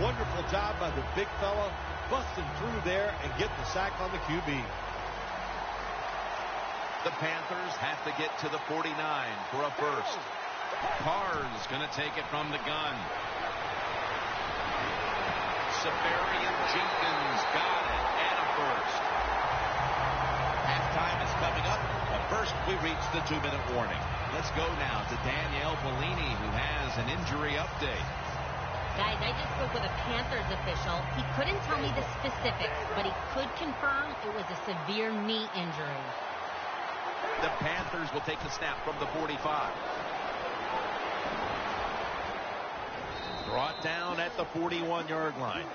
Wonderful job by the big fella, busting through there and getting the sack on the QB. The Panthers have to get to the 49 for a first. Carr's going to take it from the gun. Severian Jenkins got it, and a first. Halftime is coming up, but first we reach the 2-minute warning. Let's go now to Danielle Bellini, who has an injury update. Guys, I just spoke with a Panthers official. He couldn't tell me the specifics, but he could confirm it was a severe knee injury. The Panthers will take the snap from the 45. Brought down at the 41-yard line.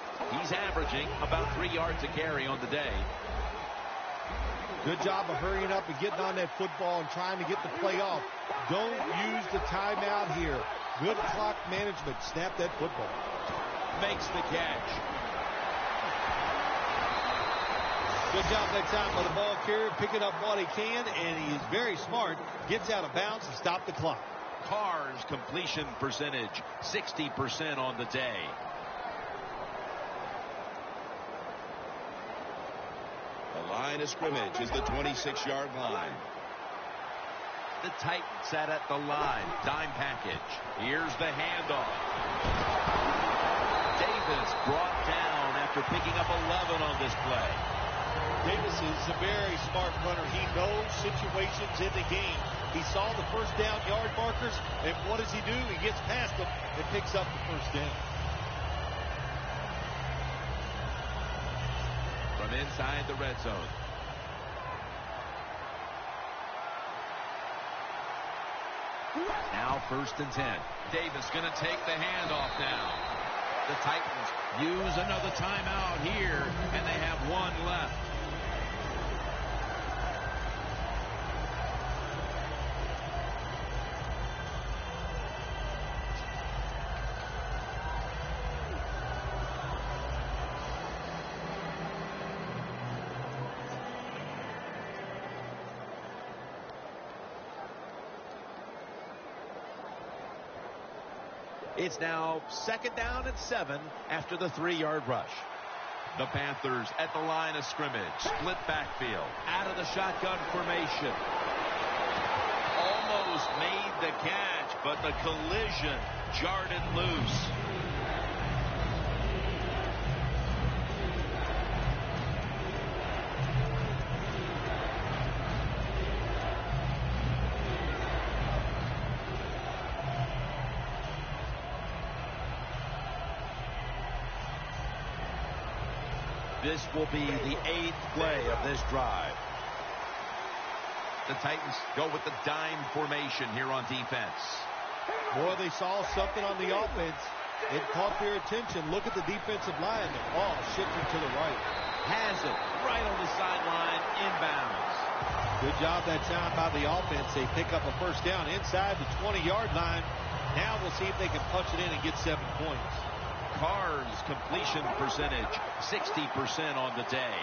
He's averaging about 3 yards a carry on the day. Good job of hurrying up and getting on that football and trying to get the play off. Don't use the timeout here. Good clock management. Snap that football. Makes the catch. Good job that time by the ball carrier, picking up what he can, and he is very smart. Gets out of bounds and stop the clock. Carr's completion percentage, 60% on the day. The line of scrimmage is the 26-yard line. The Titans sat at the line. Dime package. Here's the handoff. Davis brought down after picking up 11 on this play. Davis is a very smart runner. He knows situations in the game. He saw the first down yard markers, and what does he do? He gets past them and picks up the first down. From inside the red zone. Now 1st and 10. Davis going to take the handoff now. The Titans use another timeout here, and they have one left. It's now 2nd down and 7 after the 3-yard rush. The Panthers at the line of scrimmage. Split backfield. Out of the shotgun formation. Almost made the catch, but the collision jarred it loose. This will be the 8th play of this drive. The Titans go with the dime formation here on defense. Boy, they saw something on the offense. It caught their attention. Look at the defensive line. The ball shifting to the right. Has it right on the sideline, inbounds. Good job that time by the offense. They pick up a first down inside the 20-yard line. Now we'll see if they can punch it in and get 7 points. Carr's completion percentage, 60% on the day.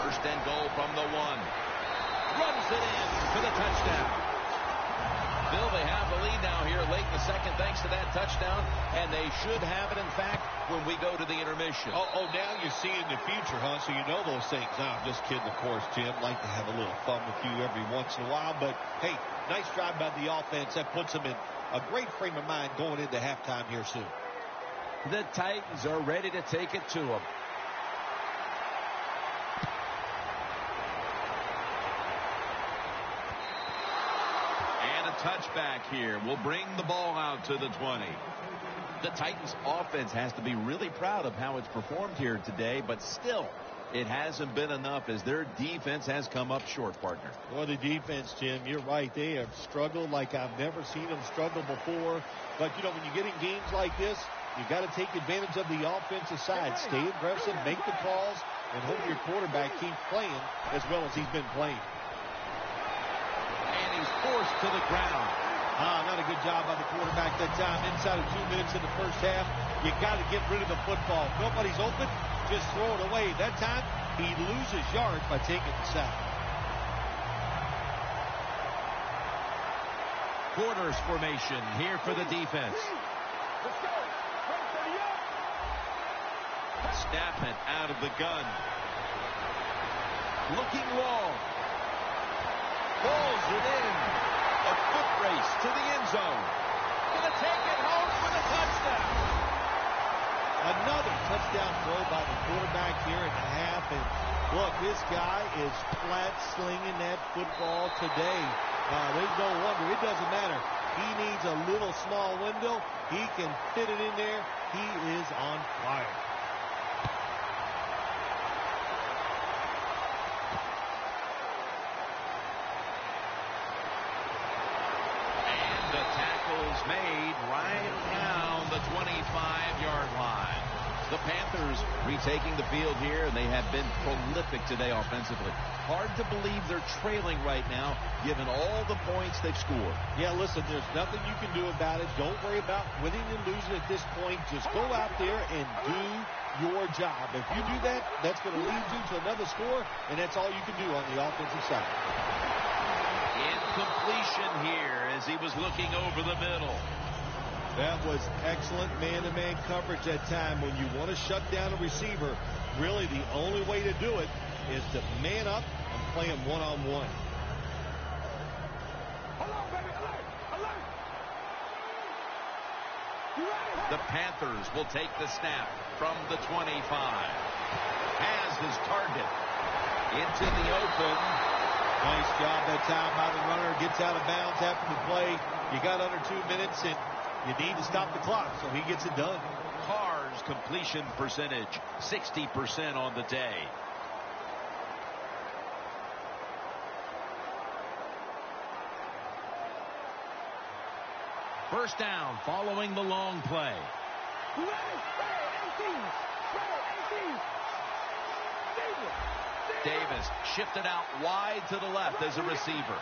1st and goal from the 1. Runs it in for the touchdown. Bill, they have the lead now here late in the 2nd thanks to that touchdown, and they should have it, in fact, when we go to the intermission. Oh, now you're seeing the future, huh? So you know those things. No, I'm just kidding, of course, Jim. Like to have a little fun with you every once in a while, but, hey, nice drive by the offense. That puts them in a great frame of mind going into halftime here soon. The Titans are ready to take it to them. And a touchback here will bring the ball out to the 20. The Titans offense has to be really proud of how it's performed here today, but still, it hasn't been enough as their defense has come up short, partner. Well, the defense, Jim, you're right. They have struggled like I've never seen them struggle before. But, you know, when you get in games like this, you got to take advantage of the offensive side. Stay aggressive, make the calls, and hope your quarterback keeps playing as well as he's been playing. And he's forced to the ground. Not a good job by the quarterback that time. Inside of 2 minutes in the first half, you got to get rid of the football. If nobody's open, just throw it away. That time, he loses yards by taking the sack. Quarters formation here for the defense. snap it out of the gun. Looking long. Pulls it in. A foot race to the end zone. Gonna take it home for the touchdown. Another touchdown throw by the quarterback here in the half. And look, this guy is flat slinging that football today. There's no wonder. It doesn't matter. He needs a little small window. He can fit it in there. He is on fire. And the tackle's made right around the 25-yard line. The Panthers retaking the field here, and they have been prolific today offensively. Hard to believe they're trailing right now, given all the points they've scored. Yeah, listen, there's nothing you can do about it. Don't worry about winning and losing at this point. Just go out there and do your job. If you do that, that's going to lead you to another score, and that's all you can do on the offensive side. Incompletion here as he was looking over the middle. That was excellent man-to-man coverage that time. When you want to shut down a receiver, really the only way to do it is to man up and play him one-on-one. The Panthers will take the snap from the 25. Has his target into the open. Nice job that time by the runner. Gets out of bounds after the play. You got under 2 minutes, and you need to stop the clock, so he gets it done. Carr's completion percentage, 60% on the day. First down following the long play. Davis shifted out wide to the left as a receiver.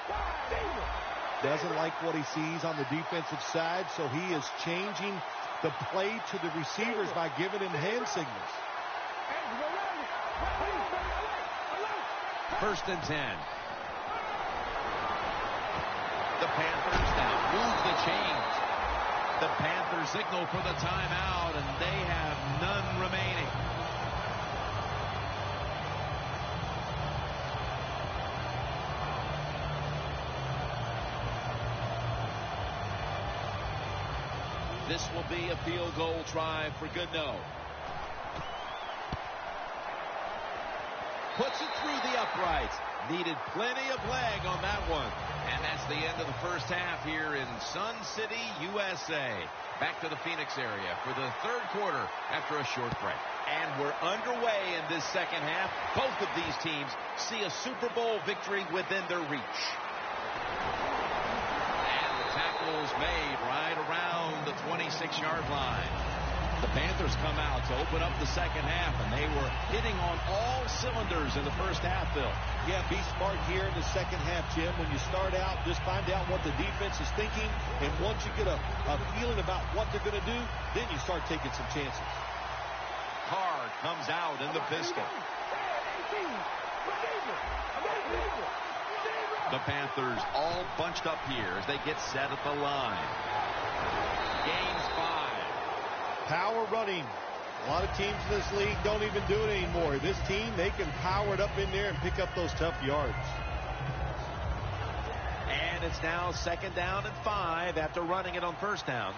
Doesn't like what he sees on the defensive side, so he is changing the play to the receivers by giving him hand signals. First and 10. The Panthers now move the chains. The Panthers signal for the timeout, and they have none remaining. This will be a field goal try for Goodnow. Puts it through the uprights. Needed plenty of leg on that one. And that's the end of the first half here in Sun City, USA. Back to the Phoenix area for the third quarter after a short break. And we're underway in this second half. Both of these teams see a Super Bowl victory within their reach. And the tackle's made right around the 26-yard line. The Panthers come out to open up the second half, and they were hitting on all cylinders in the first half, Bill. Yeah, be smart here in the second half, Jim. When you start out, just find out what the defense is thinking, and once you get a feeling about what they're going to do, then you start taking some chances. Carr comes out in the pistol. The Panthers all bunched up here as they get set at the line. Gains 5. Power running. A lot of teams in this league don't even do it anymore. This team, they can power it up in there and pick up those tough yards. And it's now second down and 5 after running it on first down.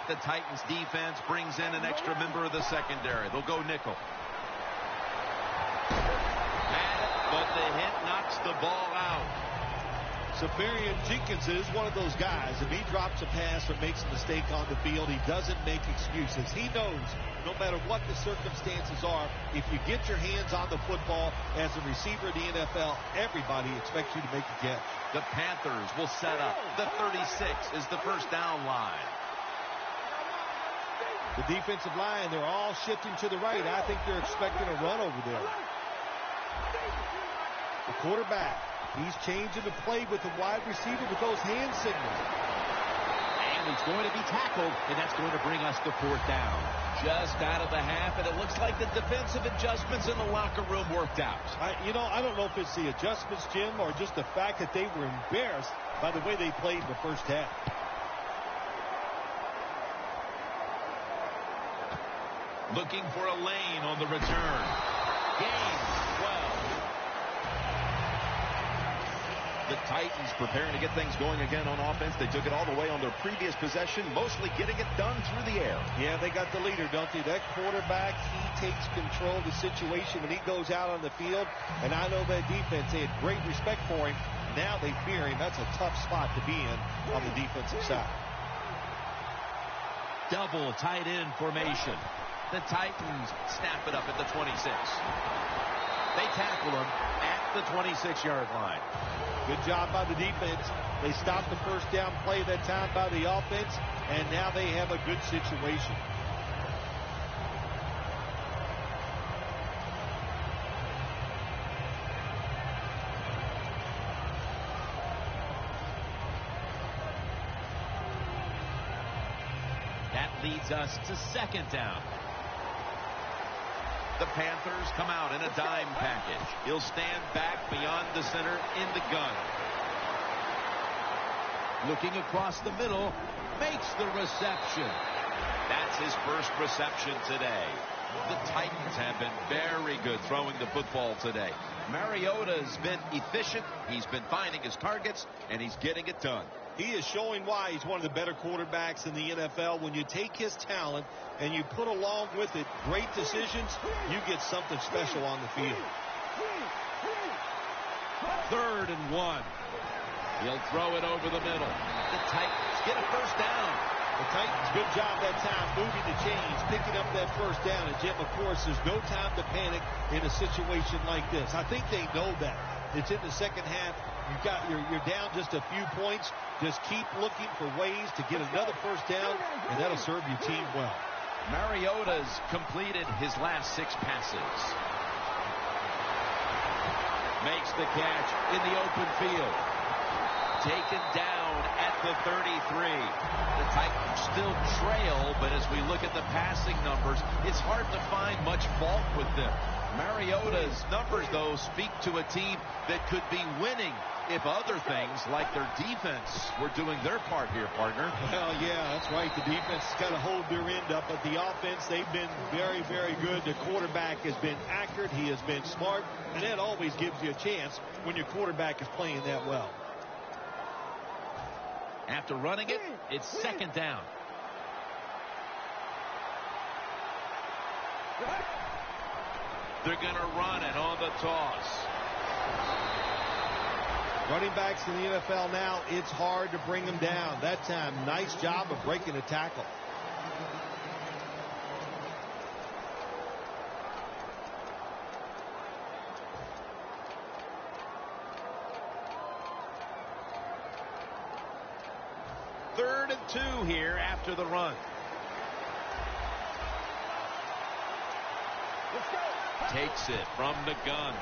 The Titans defense brings in an extra member of the secondary. They'll go nickel. But the hit knocks the ball out. Severian Jenkins is one of those guys. If he drops a pass or makes a mistake on the field, he doesn't make excuses. He knows no matter what the circumstances are, if you get your hands on the football as a receiver in the NFL, everybody expects you to make a catch. The Panthers will set up. The 36 is the first down line. The defensive line, they're all shifting to the right. I think they're expecting a run over there. The quarterback, he's changing the play with the wide receiver with those hand signals. And he's going to be tackled, and that's going to bring us to fourth down. Just out of the half, and it looks like the defensive adjustments in the locker room worked out. I don't know if it's the adjustments, Jim, or just the fact that they were embarrassed by the way they played in the first half. Looking for a lane on the return. Gain 12. The Titans preparing to get things going again on offense. They took it all the way on their previous possession, mostly getting it done through the air. Yeah, they got the leader, don't they? That quarterback, he takes control of the situation when he goes out on the field. And I know that defense, they had great respect for him. Now they fear him. That's a tough spot to be in on the defensive side. Double tight end formation. The Titans snap it up at the 26. They tackle him at the 26-yard line. Good job by the defense. They stopped the first down play that time by the offense, and now they have a good situation. That leads us to second down. The Panthers come out in a dime package. He'll stand back beyond the center in the gun. Looking across the middle, makes the reception. That's his first reception today. The Titans have been very good throwing the football today. Mariota's been efficient. He's been finding his targets, and he's getting it done. He is showing why he's one of the better quarterbacks in the NFL. When you take his talent and you put along with it great decisions, you get something special on the field. 3rd and 1. He'll throw it over the middle. The Titans get a first down. The Titans, good job that time moving the chains, picking up that first down. And, Jim, of course, there's no time to panic in a situation like this. I think they know that. It's in the second half. You're down just a few points. Just keep looking for ways to get another first down, and that'll serve your team well. Mariota's completed his last 6 passes. Makes the catch in the open field. Taken down at the 33. The Titans still trail, but as we look at the passing numbers, it's hard to find much fault with them. Mariota's numbers, though, speak to a team that could be winning if other things like their defense were doing their part here, partner. Well, yeah, that's right. The defense has got to hold their end up, but the offense, they've been very, very good. The quarterback has been accurate. He has been smart, and that always gives you a chance when your quarterback is playing that well. After running it, it's second down. They're going to run it on the toss. Running backs in the NFL now, it's hard to bring them down. That time, nice job of breaking a tackle. Third and 2 here after the run. Takes it from the gun.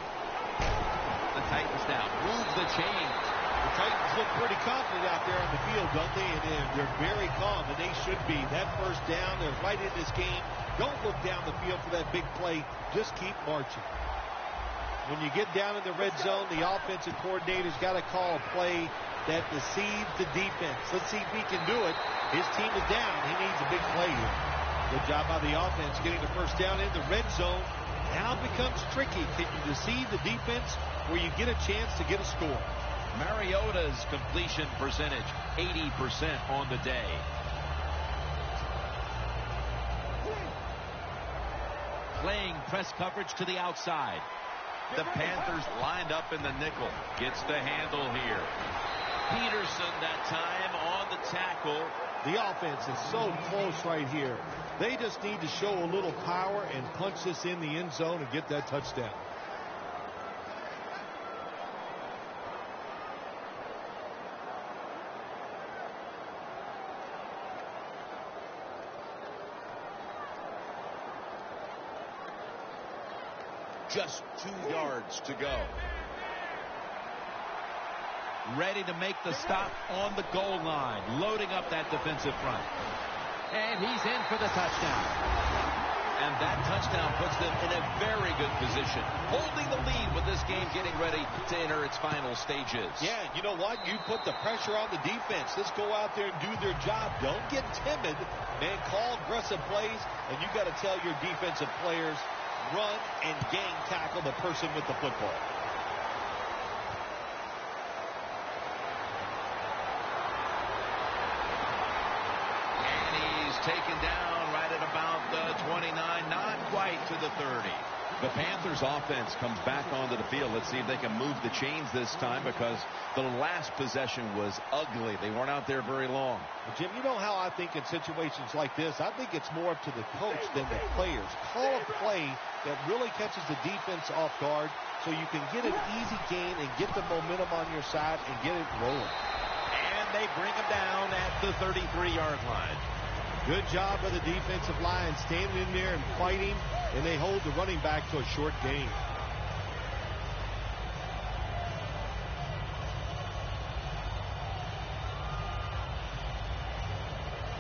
The Titans now move the chains. The Titans look pretty confident out there on the field, don't they? And they're very calm, and they should be. That first down, they're right in this game. Don't look down the field for that big play. Just keep marching. When you get down in the red zone, the offensive coordinator's got to call a play that deceives the defense. Let's see if he can do it. His team is down. He needs a big play here. Good job by the offense getting the first down in the red zone. Now it becomes tricky. Can you deceive the defense where you get a chance to get a score? Mariota's completion percentage, 80% on the day. Playing press coverage to the outside. The Panthers lined up in the nickel. Gets the handle here. Peterson that time on the tackle. The offense is so close right here. They just need to show a little power and punch this in the end zone and get that touchdown. Just 2 yards to go. Ready to make the stop on the goal line. Loading up that defensive front. And he's in for the touchdown. And that touchdown puts them in a very good position, holding the lead with this game getting ready to enter its final stages. Yeah, you know what? You put the pressure on the defense. Let's go out there and do their job. Don't get timid. Man, call aggressive plays, and you got to tell your defensive players, run and gang tackle the person with the football. And he's taken down right at about the 29, not quite to the 30. The Panthers offense comes back onto the field. Let's see if they can move the chains this time, because the last possession was ugly. They weren't out there very long. Well, Jim, you know how I think in situations like this, I think it's more up to the coach than the players. Call a play that really catches the defense off guard so you can get an easy gain and get the momentum on your side and get it rolling. And they bring him down at the 33-yard line. Good job by the defensive line standing in there and fighting, and they hold the running back to a short gain.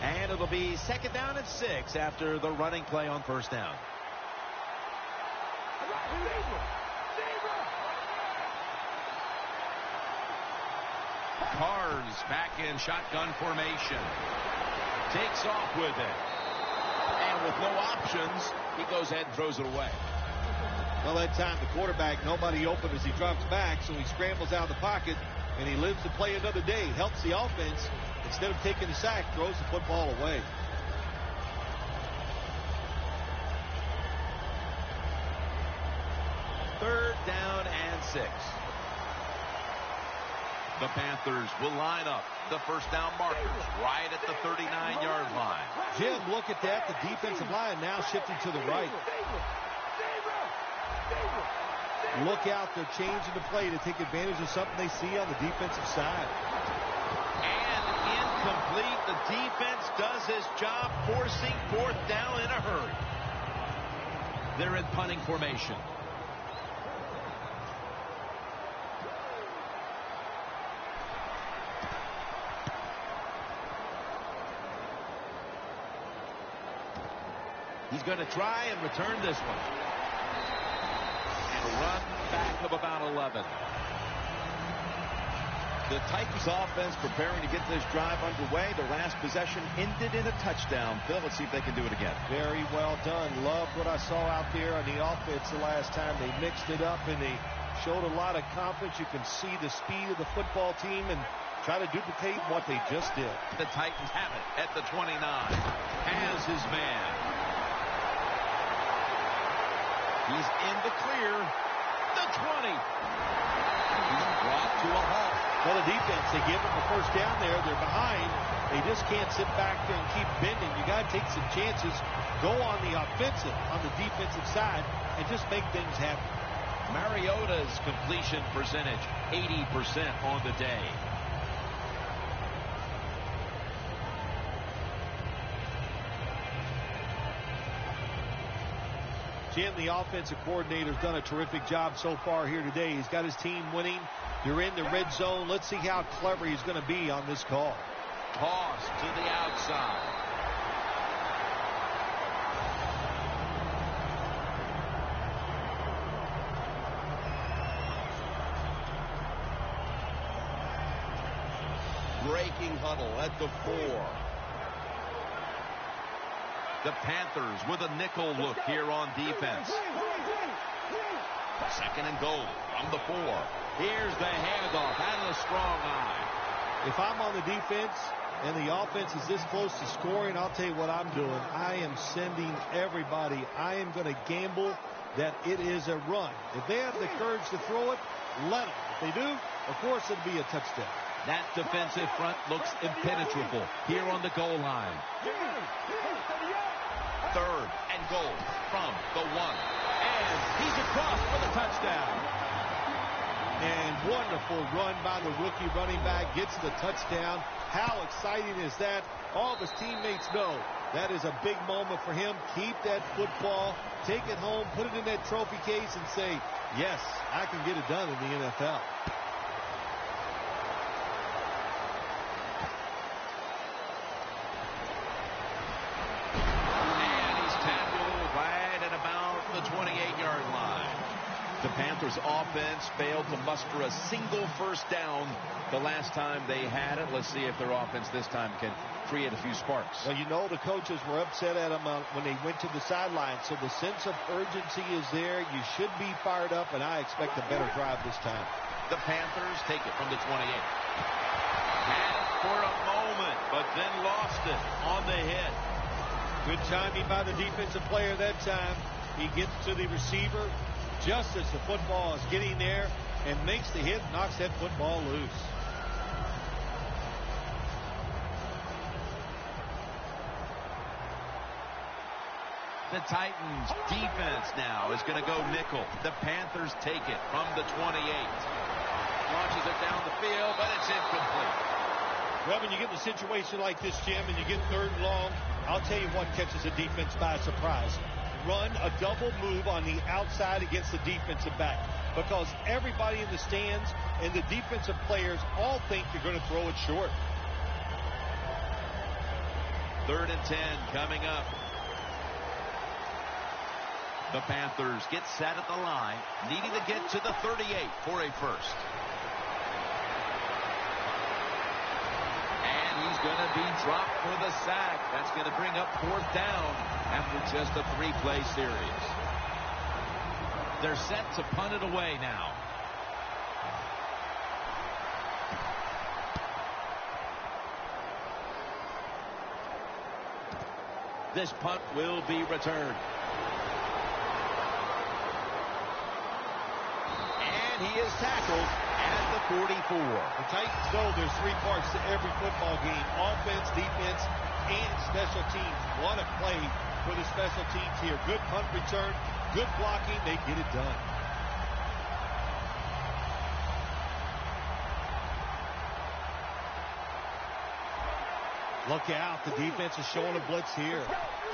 And it'll be 2nd down and 6 after the running play on 1st down. Carr's back in shotgun formation. Takes off with it. And with no options, he goes ahead and throws it away. Well, that time the quarterback, nobody open as he drops back, so he scrambles out of the pocket, and he lives to play another day. Helps the offense. Instead of taking the sack, throws the football away. Third down and 6. The Panthers will line up the first down markers right at the 39-yard line. Jim, look at that. The defensive line now shifting to the right. Look out. They're changing the play to take advantage of something they see on the defensive side. And incomplete. The defense does his job, forcing 4th down in a hurry. They're in punting formation. He's going to try and return this one. And a run back of about 11. The Titans offense preparing to get this drive underway. The last possession ended in a touchdown. Phil, let's see if they can do it again. Very well done. Loved what I saw out there on the offense the last time. They mixed it up, and they showed a lot of confidence. You can see the speed of the football team and try to duplicate what they just did. The Titans have it at the 29. Has his man. He's in the clear. The 20. He's brought to a halt. Well, the defense, they give them a first down there. They're behind. They just can't sit back there and keep bending. You got to take some chances. Go on the offensive, on the defensive side, and just make things happen. Mariota's completion percentage, 80% on the day. Jim, the offensive coordinator's done a terrific job so far here today. He's got his team winning. You're in the red zone. Let's see how clever he's going to be on this call. Toss to the outside. Breaking huddle at the 4. The Panthers with a nickel look here on defense. 2nd and goal from the 4. Here's the handoff out of the strong eye. If I'm on the defense and the offense is this close to scoring, I'll tell you what I'm doing. I am sending everybody. I am going to gamble that it is a run. If they have the courage to throw it, let them. If they do, of course it'll be a touchdown. That defensive front looks impenetrable here on the goal line. 3rd and goal from the 1. And he's across for the touchdown. And wonderful run by the rookie running back. Gets the touchdown. How exciting is that? All of his teammates know that is a big moment for him. Keep that football. Take it home. Put it in that trophy case and say, yes, I can get it done in the NFL. The Panthers offense failed to muster a single first down the last time they had it. Let's see if their offense this time can create a few sparks. Well, you know the coaches were upset at them when they went to the sideline, so the sense of urgency is there. You should be fired up, and I expect a better drive this time. The Panthers take it from the 28. Had it for a moment, but then lost it on the hit. Good timing by the defensive player that time. He gets to the receiver just as the football is getting there and makes the hit, knocks that football loose. The Titans defense now is going to go nickel. The Panthers take it from the 28. Launches it down the field, but it's incomplete. Well, when you get in a situation like this, Jim, and you get 3rd and long, I'll tell you what catches the defense by surprise. Run a double move on the outside against the defensive back, because everybody in the stands and the defensive players all think you're going to throw it short. 3rd and 10 coming up. The Panthers get set at the line, needing to get to the 38 for a first. And he's going to be dropped for the sack. That's going to bring up 4th down after just a 3-play series. They're set to punt it away now. This punt will be returned. And he is tackled at the 44. The Titans know there's 3 parts to every football game: offense, defense, and special teams. What a play for the special teams here. Good punt return, good blocking. They get it done. Look out. The defense is showing a blitz here.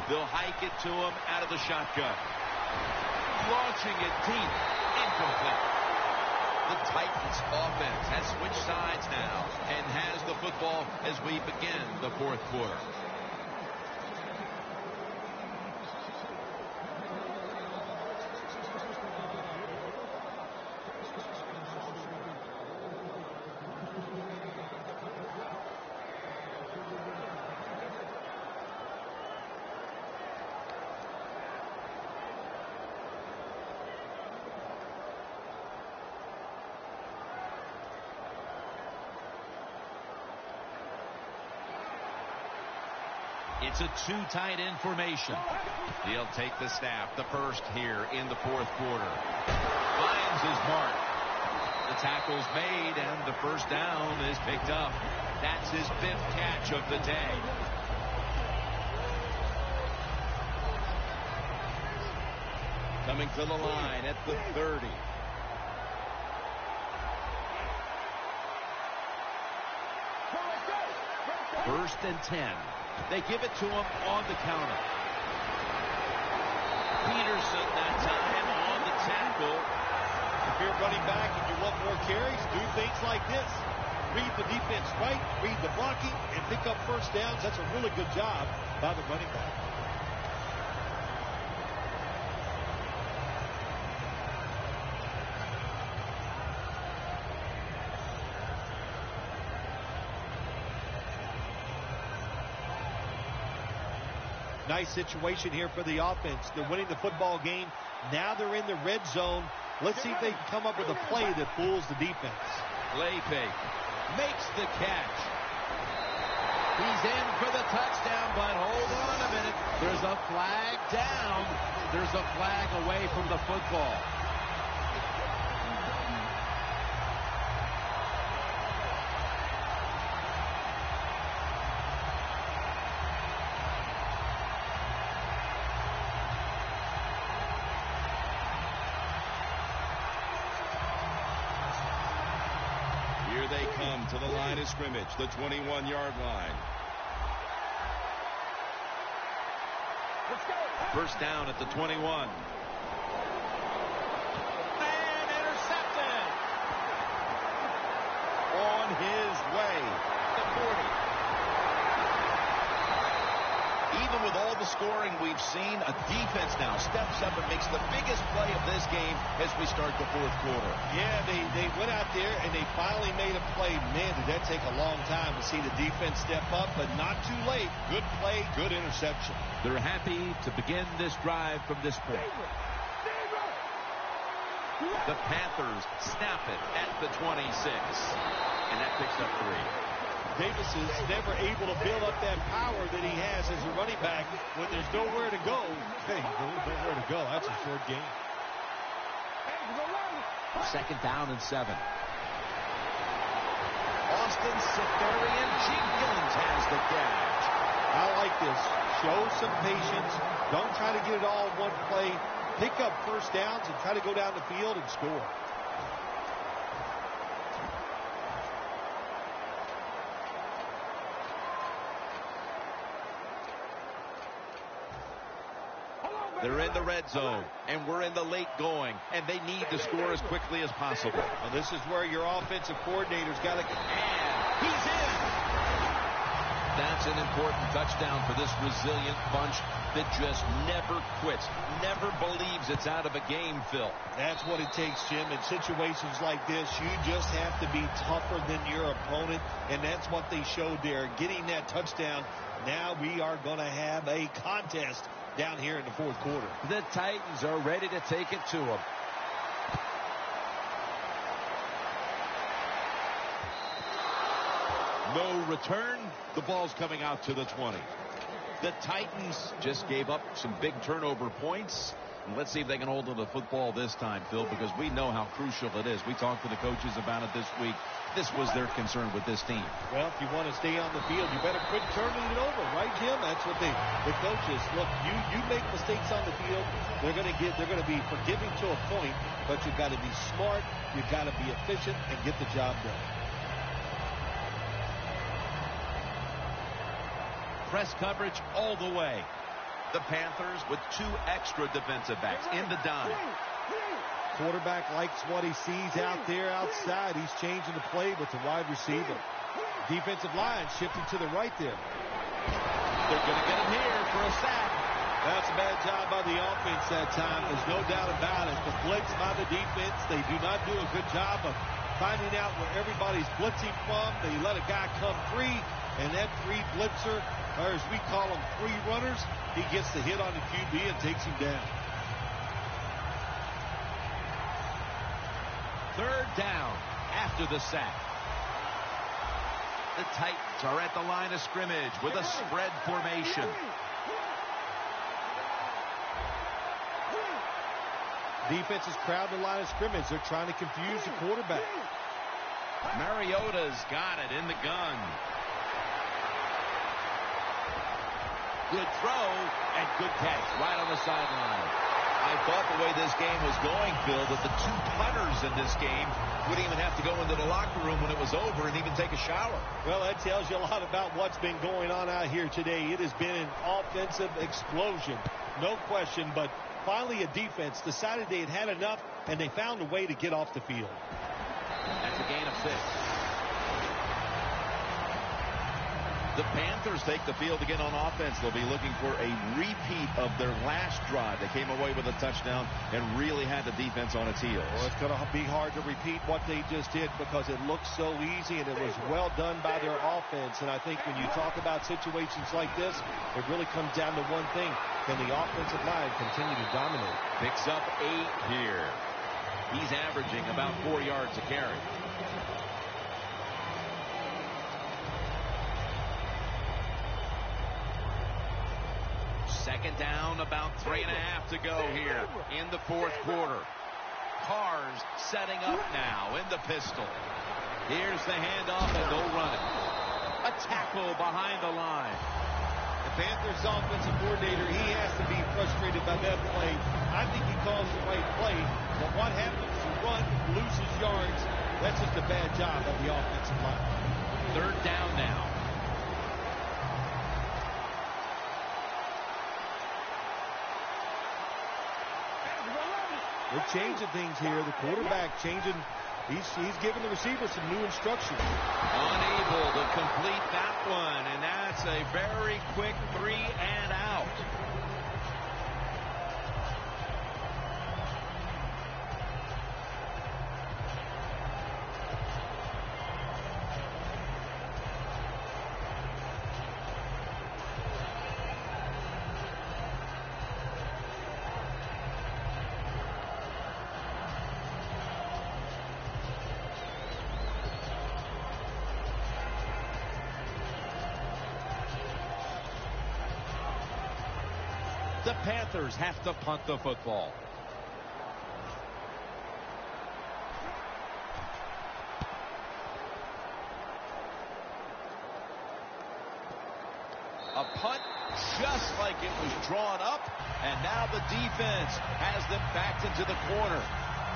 They'll hike it to him out of the shotgun. Launching it deep. Incomplete. The Titans offense has switched sides now and has the football as we begin the 4th quarter. It's a 2 tight end formation. He'll take the snap, the first here in the 4th quarter. Finds his mark. The tackle's made, and the first down is picked up. That's his 5th catch of the day. Coming to the line at the 30. First and 10. They give it to him on the counter. Peterson that time on the tackle. If you're running back and you want more carries, do things like this. Read the defense right, read the blocking, and pick up first downs. That's a really good job by the running back. Nice situation here for the offense. They're winning the football game. Now they're in the red zone. Let's see if they can come up with a play that fools the defense. Play fake. Makes the catch. He's in for the touchdown, but hold on a minute. There's a flag down. There's a flag away from the football. Here they come to the line of scrimmage, the 21-yard line. First down at the 21. And intercepted. On his way. The 40. Even with all the scoring we've seen, a defense now steps up and makes the biggest play of this game as we start the fourth quarter. Yeah, they went out there and they finally made a play. Man, did that take a long time to see the defense step up, but not too late. Good play, good interception. They're happy to begin this drive from this point. The Panthers snap it at the 26, and that picks up 3. Davis is never able to build up that power that he has as a running back when there's nowhere to go. Hey, nowhere to go. That's a short game. 2nd down and 7. Austin Seferian-Jenkins has the catch. I like this. Show some patience. Don't try to get it all in one play. Pick up first downs and try to go down the field and score. They're in the red zone, and we're in the late going, and they need to score as quickly as possible. Well, this is where your offensive coordinator's got to... And he's in! That's an important touchdown for this resilient bunch that just never quits, never believes it's out of a game, Phil. That's what it takes, Jim. In situations like this, you just have to be tougher than your opponent, and that's what they showed there, getting that touchdown. Now we are going to have a contest down here in the fourth quarter. The Titans are ready to take it to them. No return. The ball's coming out to the 20. The Titans just gave up some big turnover points. And let's see if they can hold on to the football this time, Phil, because we know how crucial it is. We talked to the coaches about it this week. This was their concern with this team. Well, if you want to stay on the field, you better quit turning it over, right, Jim? That's what the coaches look. You make mistakes on the field, they're going to be forgiving to a point, but you've got to be smart, you've got to be efficient, and get the job done. Press coverage all the way. The Panthers with 2 extra defensive backs in the dime. Quarterback likes what he sees out there outside. He's changing the play with the wide receiver. Defensive line shifting to the right there. They're going to get him here for a sack. That's a bad job by the offense that time. There's no doubt about it. The blitz by the defense, they do not do a good job of finding out where everybody's blitzing from. They let a guy come free, and that free blitzer, or as we call them, free runners, he gets the hit on the QB and takes him down. 3rd down after the sack. The Titans are at the line of scrimmage with a spread formation. Defense is crowding the line of scrimmage. They're trying to confuse the quarterback. Mariota's got it in the gun. Good throw and good catch right on the sideline. I thought the way this game was going, Phil, that the 2 punters in this game wouldn't even have to go into the locker room when it was over and even take a shower. Well, that tells you a lot about what's been going on out here today. It has been an offensive explosion, no question, but finally a defense decided they had enough, and they found a way to get off the field. That's a gain of 6. The Panthers take the field again on offense. They'll be looking for a repeat of their last drive. They came away with a touchdown and really had the defense on its heels. Well, it's going to be hard to repeat what they just did because it looks so easy and it was well done by their offense. And I think when you talk about situations like this, it really comes down to one thing. Can the offensive line continue to dominate? Picks up 8 here. He's averaging about 4 yards a carry. Second down, about 3.5 to go here in the fourth quarter. Carr's setting up now in the pistol. Here's the handoff and no running. A tackle behind the line. The Panthers offensive coordinator, he has to be frustrated by that play. I think he calls the right play, but what happens? You run, loses yards. That's just a bad job of the offensive line. 3rd down now. They're changing things here. The quarterback changing He's giving the receiver some new instructions. Unable to complete that one, and that's a very quick 3 and out. The Panthers have to punt the football. A punt just like it was drawn up, and now the defense has them backed into the corner.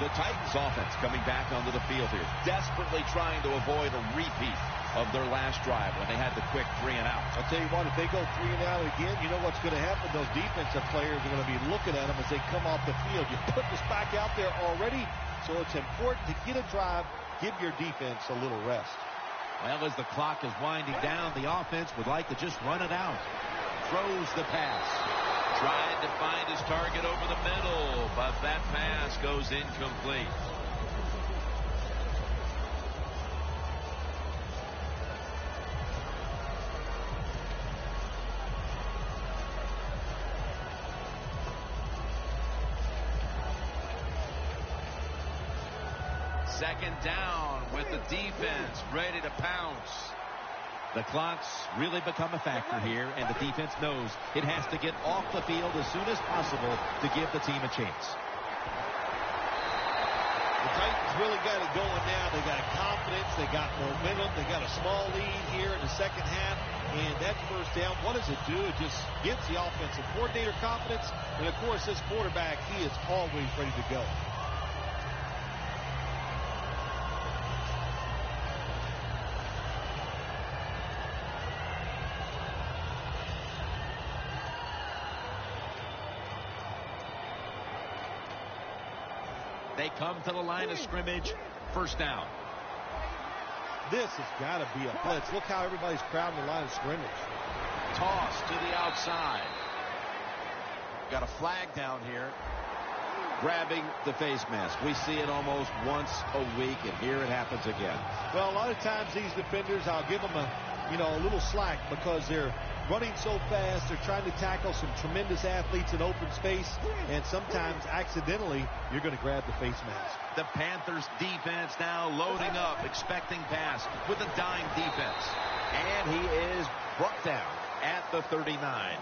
The Titans offense coming back onto the field here, desperately trying to avoid a repeat of their last drive when they had the quick 3 and out. I'll tell you what, if they go 3 and out again, you know what's going to happen? Those defensive players are going to be looking at them as they come off the field. You put this back out there already, so it's important to get a drive, give your defense a little rest. Well, as the clock is winding down, the offense would like to just run it out. Throws the pass. Tried to find his target over the middle, but that pass goes incomplete. Second down with the defense ready to pounce. The clock's really become a factor here, and the defense knows it has to get off the field as soon as possible to give the team a chance. The Titans really got it going now. They got confidence. They got momentum. They got a small lead here in the second half. And that first down, what does it do? It just gives the offensive coordinator confidence. And, of course, this quarterback, he is always ready to go. They come to the line of scrimmage. First down. This has got to be a blitz. Look how everybody's crowding the line of scrimmage. Toss to the outside. Got a flag down here. Grabbing the face mask. We see it almost once a week, and here it happens again. Well, a lot of times these defenders, I'll give them a little slack because they're running so fast. They're trying to tackle some tremendous athletes in open space, and sometimes accidentally you're going to grab the face mask. The Panthers defense now loading up, expecting pass with a dime defense. And he is brought down at the 39.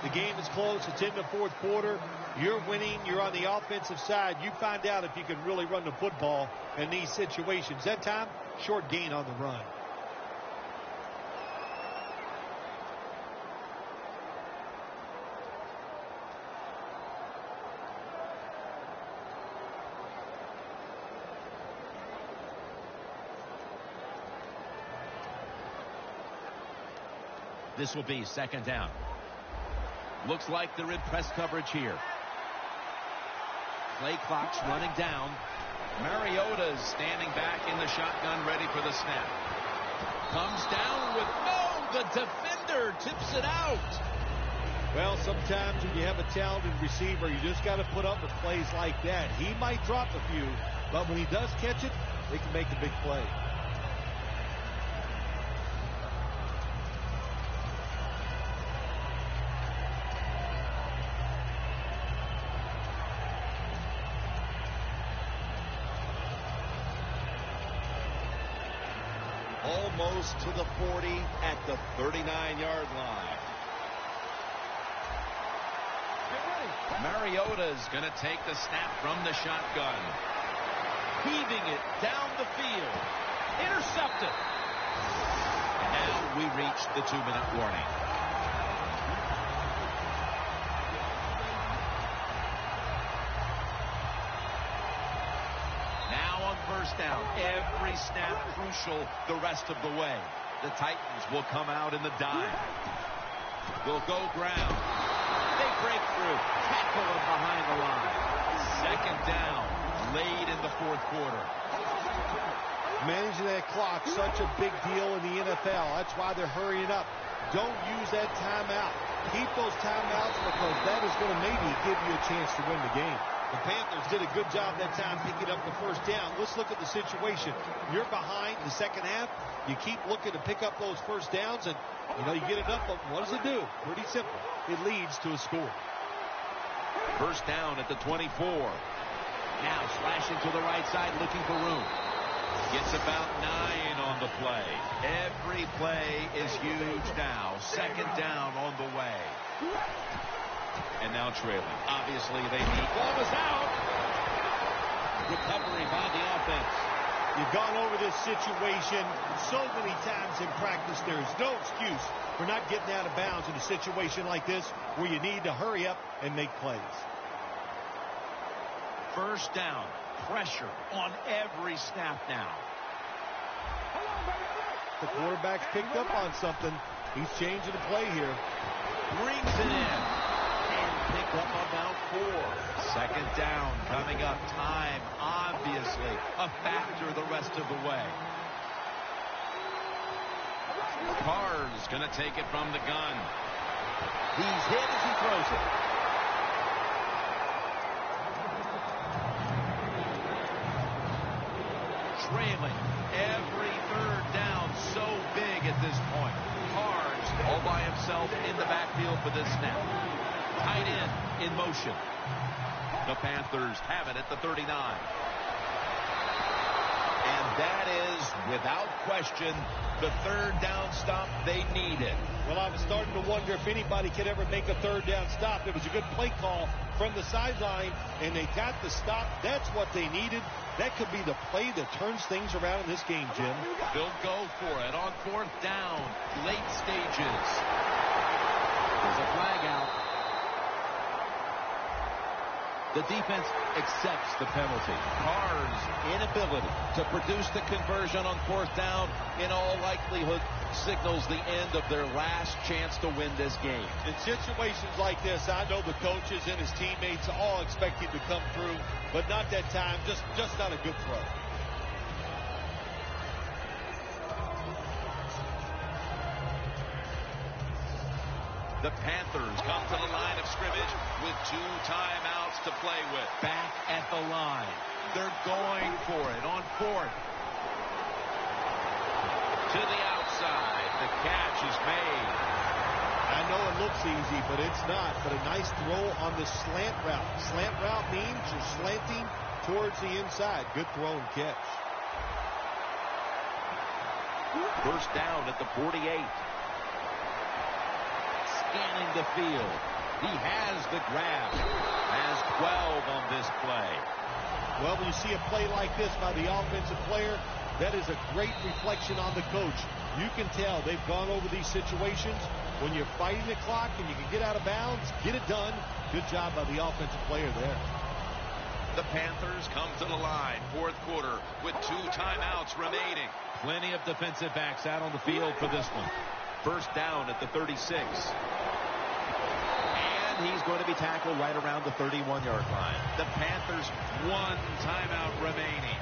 The game is close. It's in the fourth quarter. You're winning. You're on the offensive side. You find out if you can really run the football in these situations. That time, short gain on the run. This will be second down. Looks like they're in press coverage here. Play clock's running down. Mariota's standing back in the shotgun, ready for the snap. Comes down with the defender tips it out. Well, sometimes when you have a talented receiver, you just got to put up with plays like that. He might drop a few, but when he does catch it, they can make a big play. Almost to the 40 at the 39-yard line. Mariota's going to take the snap from the shotgun. Heaving it down the field. Intercepted. And now we reach the 2-minute warning. Now on first down. Every snap crucial the rest of the way. The Titans will come out in the dime. Will go ground. They break through. Tackle him behind the line. Second down. Late in the fourth quarter. Managing that clock, such a big deal in the NFL. That's why they're hurrying up. Don't use that timeout. Keep those timeouts because that is going to maybe give you a chance to win the game. The Panthers did a good job that time picking up the first down. Let's look at the situation. You're behind in the second half. You keep looking to pick up those first downs, and, you get it up, but what does it do? Pretty simple. It leads to a score. First down at the 24. Now slashing to the right side, looking for room. Gets about 9 on the play. Every play is huge now. Second down on the way. And now trailing. Obviously, they need. Ball is out. Recovery by the offense. You've gone over this situation so many times in practice. There's no excuse for not getting out of bounds in a situation like this where you need to hurry up and make plays. First down. Pressure on every snap now. The quarterback's picked up on something. He's changing the play here. Brings it in. And picked up about 4. Second down coming up. Time, obviously, a factor the rest of the way. Carr's going to take it from the gun. He's hit as he throws it. Trailing every third down, so big at this point. Carr's all by himself in the backfield for this snap. Tight end in motion. The Panthers have it at the 39. And that is, without question, the third down stop they needed. Well, I was starting to wonder if anybody could ever make a third down stop. It was a good play call from the sideline, and they got the stop. That's what they needed. That could be the play that turns things around in this game, Jim. They'll go for it on fourth down, late stages. There's a flag out. The defense accepts the penalty. Carr's inability to produce the conversion on fourth down in all likelihood signals the end of their last chance to win this game. In situations like this, I know the coaches and his teammates all expect him to come through, but not that time. Just not a good throw. The Panthers come to the line of scrimmage with 2 timeouts to play with. Back at the line. They're going for it on fourth. To the outside. The catch is made. I know it looks easy, but it's not. But a nice throw on the slant route. Slant route means you're slanting towards the inside. Good throw and catch. First down at the 48. Scanning the field. He has the grab. Has 12 on this play. Well, when you see a play like this by the offensive player, that is a great reflection on the coach. You can tell they've gone over these situations. When you're fighting the clock and you can get out of bounds, get it done. Good job by the offensive player there. The Panthers come to the line, fourth quarter, with 2 timeouts remaining. Plenty of defensive backs out on the field for this one. First down at the 36. And he's going to be tackled right around the 31-yard line. The Panthers, 1 timeout remaining.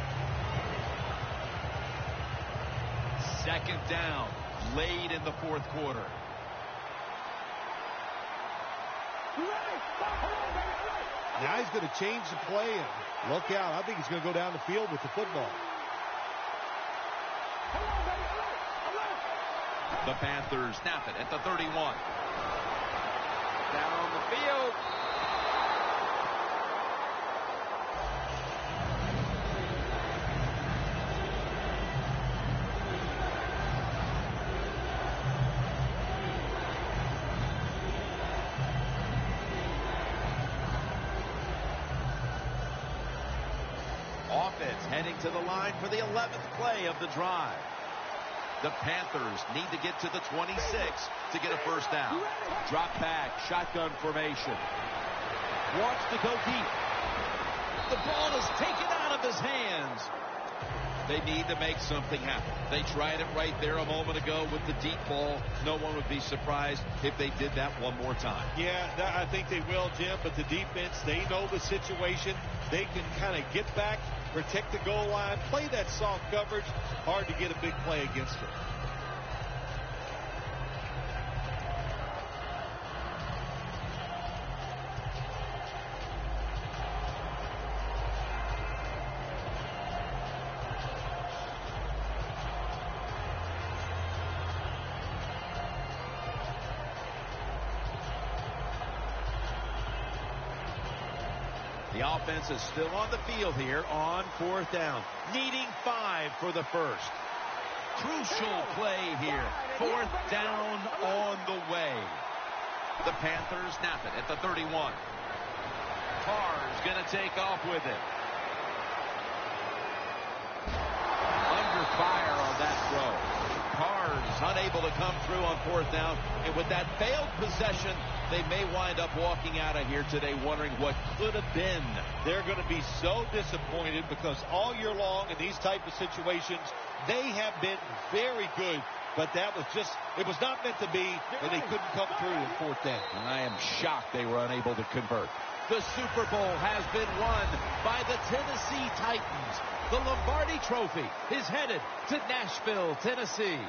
Second down, late in the fourth quarter. Now he's going to change the play and look out. I think he's going to go down the field with the football. The Panthers snap it at the 31. Down the field. Offense heading to the line for the 11th play of the drive. The Panthers need to get to the 26 to get a first down. Drop back, shotgun formation. Wants to go deep. The ball is taken out of his hands. They need to make something happen. They tried it right there a moment ago with the deep ball. No one would be surprised if they did that one more time. Yeah, I think they will, Jim, but the defense, they know the situation. They can kind of get back, protect the goal line, play that soft coverage. Hard to get a big play against them. The offense is still on the field here on 4th down. Needing 5 for the first. Crucial play here. 4th down on the way. The Panthers snap it at the 31. Carr's going to take off with it. Under fire on that throw. Carr's unable to come through on 4th down. And with that failed possession, they may wind up walking out of here today wondering what could have been. They're going to be so disappointed because all year long in these type of situations, they have been very good. But that was just, it was not meant to be, and they couldn't come through in 4th down. And I am shocked they were unable to convert. The Super Bowl has been won by the Tennessee Titans. The Lombardi Trophy is headed to Nashville, Tennessee.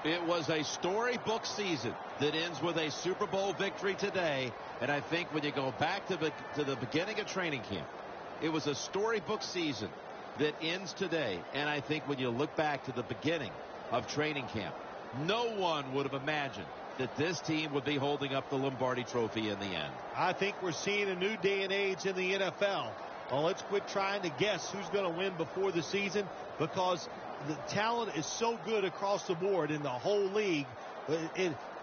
It was a storybook season that ends with a Super Bowl victory today. And I think when you go back to the beginning of training camp, it was a storybook season that ends today. And I think when you look back to the beginning of training camp, no one would have imagined that this team would be holding up the Lombardi Trophy in the end. I think we're seeing a new day and age in the NFL. Well, let's quit trying to guess who's going to win before the season, because the talent is so good across the board in the whole league.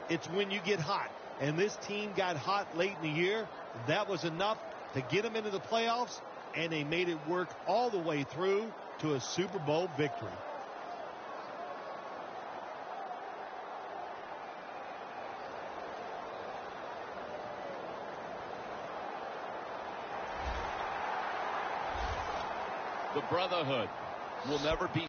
It's when you get hot. And this team got hot late in the year. That was enough to get them into the playoffs, and they made it work all the way through to a Super Bowl victory. The brotherhood will never be